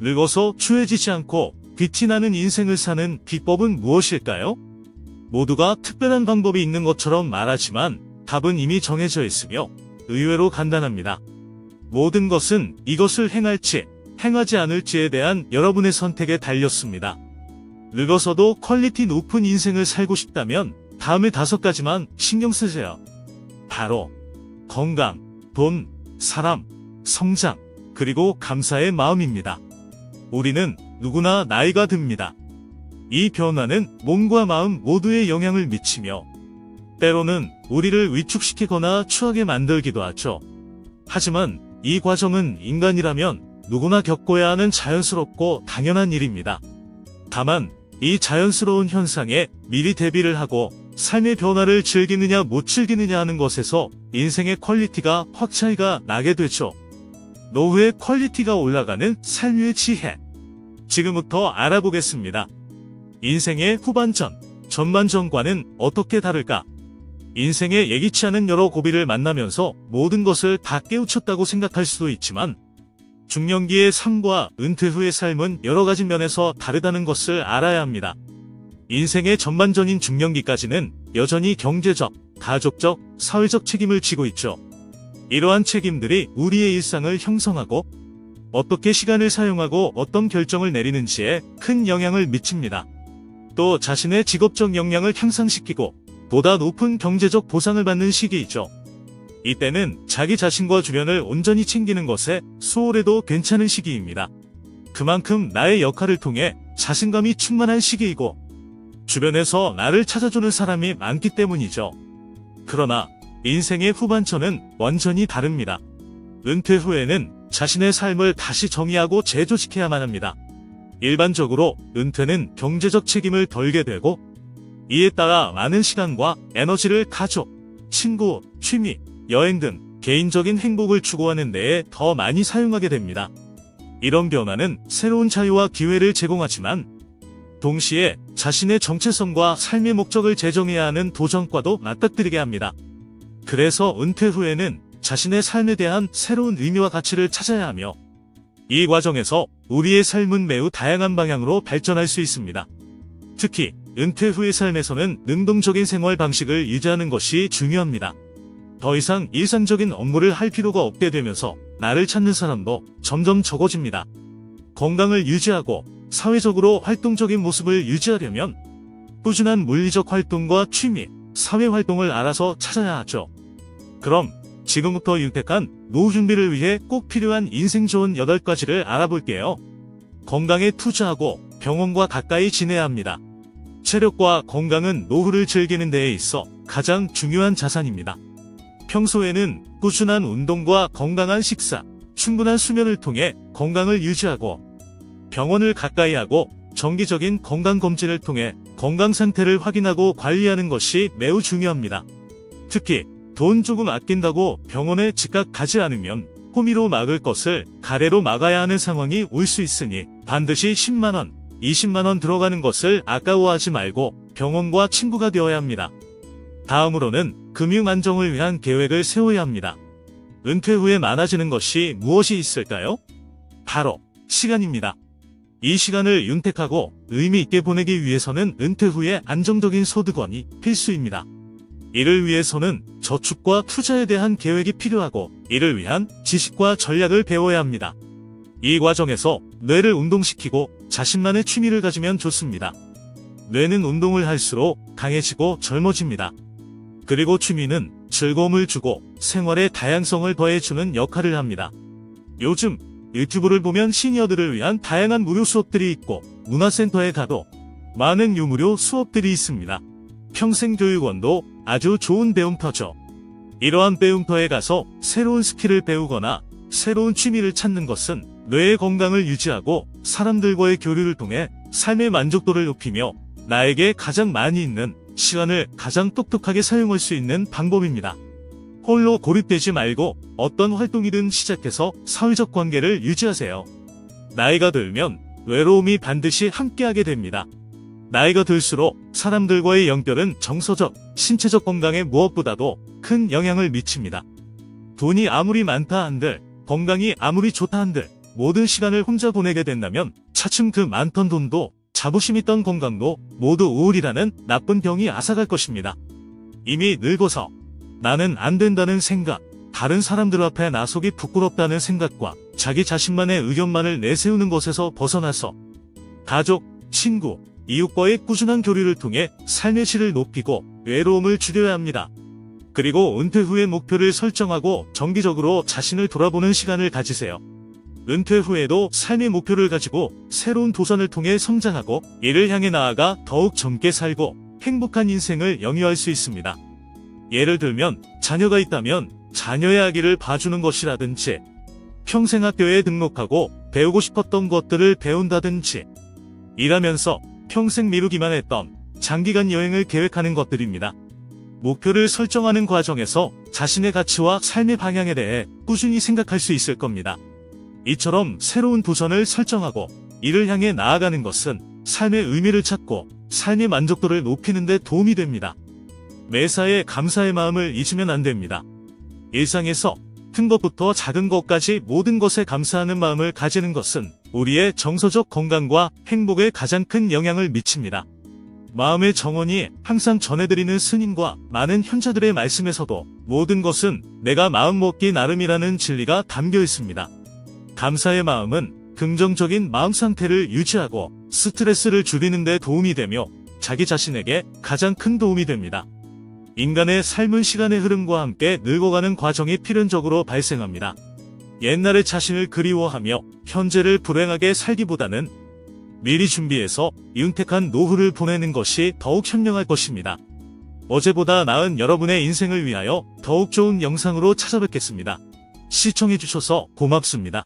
늙어서 추해지지 않고 빛이 나는 인생을 사는 비법은 무엇일까요? 모두가 특별한 방법이 있는 것처럼 말하지만 답은 이미 정해져 있으며 의외로 간단합니다. 모든 것은 이것을 행할지 행하지 않을지에 대한 여러분의 선택에 달렸습니다. 늙어서도 퀄리티 높은 인생을 살고 싶다면 다음의 5가지만 신경 쓰세요. 바로 건강, 돈, 사람, 성장, 그리고 감사의 마음입니다. 우리는 누구나 나이가 듭니다. 이 변화는 몸과 마음 모두에 영향을 미치며 때로는 우리를 위축시키거나 추하게 만들기도 하죠. 하지만 이 과정은 인간이라면 누구나 겪어야 하는 자연스럽고 당연한 일입니다. 다만 이 자연스러운 현상에 미리 대비를 하고 삶의 변화를 즐기느냐 못 즐기느냐 하는 것에서 인생의 퀄리티가 확 차이가 나게 되죠. 노후의 퀄리티가 올라가는 삶의 지혜. 지금부터 알아보겠습니다. 인생의 후반전, 전반전과는 어떻게 다를까? 인생에 예기치 않은 여러 고비를 만나면서 모든 것을 다 깨우쳤다고 생각할 수도 있지만 중년기의 삶과 은퇴 후의 삶은 여러 가지 면에서 다르다는 것을 알아야 합니다. 인생의 전반전인 중년기까지는 여전히 경제적, 가족적, 사회적 책임을 지고 있죠. 이러한 책임들이 우리의 일상을 형성하고 어떻게 시간을 사용하고 어떤 결정을 내리는지에 큰 영향을 미칩니다. 또 자신의 직업적 역량을 향상시키고 보다 높은 경제적 보상을 받는 시기이죠. 이때는 자기 자신과 주변을 온전히 챙기는 것에 수월해도 괜찮은 시기입니다. 그만큼 나의 역할을 통해 자신감이 충만한 시기이고 주변에서 나를 찾아주는 사람이 많기 때문이죠. 그러나 인생의 후반전은 완전히 다릅니다. 은퇴 후에는 자신의 삶을 다시 정의하고 재조직해야만 합니다. 일반적으로 은퇴는 경제적 책임을 덜게 되고 이에 따라 많은 시간과 에너지를 가족, 친구, 취미, 여행 등 개인적인 행복을 추구하는 데에 더 많이 사용하게 됩니다. 이런 변화는 새로운 자유와 기회를 제공하지만 동시에 자신의 정체성과 삶의 목적을 재정해야 하는 도전과도 맞닥뜨리게 합니다. 그래서 은퇴 후에는 자신의 삶에 대한 새로운 의미와 가치를 찾아야 하며 이 과정에서 우리의 삶은 매우 다양한 방향으로 발전할 수 있습니다. 특히 은퇴 후의 삶에서는 능동적인 생활 방식을 유지하는 것이 중요합니다. 더 이상 일상적인 업무를 할 필요가 없게 되면서 나를 찾는 사람도 점점 적어집니다. 건강을 유지하고 사회적으로 활동적인 모습을 유지하려면 꾸준한 물리적 활동과 취미, 사회활동을 알아서 찾아야 하죠. 그럼 지금부터 윤택한 노후 준비를 위해 꼭 필요한 인생 좋은 8가지를 알아볼게요. 건강에 투자하고 병원과 가까이 지내야 합니다. 체력과 건강은 노후를 즐기는 데에 있어 가장 중요한 자산입니다. 평소에는 꾸준한 운동과 건강한 식사, 충분한 수면을 통해 건강을 유지하고 병원을 가까이 하고 정기적인 건강검진을 통해 건강 상태를 확인하고 관리하는 것이 매우 중요합니다. 특히 돈 조금 아낀다고 병원에 즉각 가지 않으면 호미로 막을 것을 가래로 막아야 하는 상황이 올 수 있으니 반드시 10만원, 20만원 들어가는 것을 아까워하지 말고 병원과 친구가 되어야 합니다. 다음으로는 금융 안정을 위한 계획을 세워야 합니다. 은퇴 후에 많아지는 것이 무엇이 있을까요? 바로 시간입니다. 이 시간을 윤택하고 의미 있게 보내기 위해서는 은퇴 후에 안정적인 소득원이 필수입니다. 이를 위해서는 저축과 투자에 대한 계획이 필요하고 이를 위한 지식과 전략을 배워야 합니다. 이 과정에서 뇌를 운동시키고 자신만의 취미를 가지면 좋습니다. 뇌는 운동을 할수록 강해지고 젊어집니다. 그리고 취미는 즐거움을 주고 생활의 다양성을 더해주는 역할을 합니다. 요즘 유튜브를 보면 시니어들을 위한 다양한 무료 수업들이 있고 문화센터에 가도 많은 유무료 수업들이 있습니다. 평생교육원도 아주 좋은 배움터죠. 이러한 배움터에 가서 새로운 스킬을 배우거나 새로운 취미를 찾는 것은 뇌의 건강을 유지하고 사람들과의 교류를 통해 삶의 만족도를 높이며 나에게 가장 많이 있는 시간을 가장 똑똑하게 사용할 수 있는 방법입니다. 홀로 고립되지 말고 어떤 활동이든 시작해서 사회적 관계를 유지하세요. 나이가 들면 외로움이 반드시 함께하게 됩니다. 나이가 들수록 사람들과의 연결은 정서적, 신체적 건강에 무엇보다도 큰 영향을 미칩니다. 돈이 아무리 많다 한들, 건강이 아무리 좋다 한들 모든 시간을 혼자 보내게 된다면 차츰 그 많던 돈도 자부심 있던 건강도 모두 우울이라는 나쁜 병이 앗아갈 것입니다. 이미 늙어서 나는 안 된다는 생각, 다른 사람들 앞에 나서기 부끄럽다는 생각과 자기 자신만의 의견만을 내세우는 것에서 벗어나서 가족, 친구, 이웃과의 꾸준한 교류를 통해 삶의 질을 높이고 외로움을 줄여야 합니다. 그리고 은퇴 후의 목표를 설정하고 정기적으로 자신을 돌아보는 시간을 가지세요. 은퇴 후에도 삶의 목표를 가지고 새로운 도전을 통해 성장하고 이를 향해 나아가 더욱 젊게 살고 행복한 인생을 영위할 수 있습니다. 예를 들면 자녀가 있다면 자녀의 아기를 봐주는 것이라든지 평생 학교에 등록하고 배우고 싶었던 것들을 배운다든지 일하면서 평생 미루기만 했던 장기간 여행을 계획하는 것들입니다. 목표를 설정하는 과정에서 자신의 가치와 삶의 방향에 대해 꾸준히 생각할 수 있을 겁니다. 이처럼 새로운 도전을 설정하고 이를 향해 나아가는 것은 삶의 의미를 찾고 삶의 만족도를 높이는 데 도움이 됩니다. 매사에 감사의 마음을 잊으면 안 됩니다. 일상에서 큰 것부터 작은 것까지 모든 것에 감사하는 마음을 가지는 것은 우리의 정서적 건강과 행복에 가장 큰 영향을 미칩니다. 마음의 정원이 항상 전해드리는 스님과 많은 현자들의 말씀에서도 모든 것은 내가 마음먹기 나름이라는 진리가 담겨 있습니다. 감사의 마음은 긍정적인 마음 상태를 유지하고 스트레스를 줄이는 데 도움이 되며 자기 자신에게 가장 큰 도움이 됩니다. 인간의 삶은 시간의 흐름과 함께 늙어가는 과정이 필연적으로 발생합니다. 옛날의 자신을 그리워하며 현재를 불행하게 살기보다는 미리 준비해서 윤택한 노후를 보내는 것이 더욱 현명할 것입니다. 어제보다 나은 여러분의 인생을 위하여 더욱 좋은 영상으로 찾아뵙겠습니다. 시청해주셔서 고맙습니다.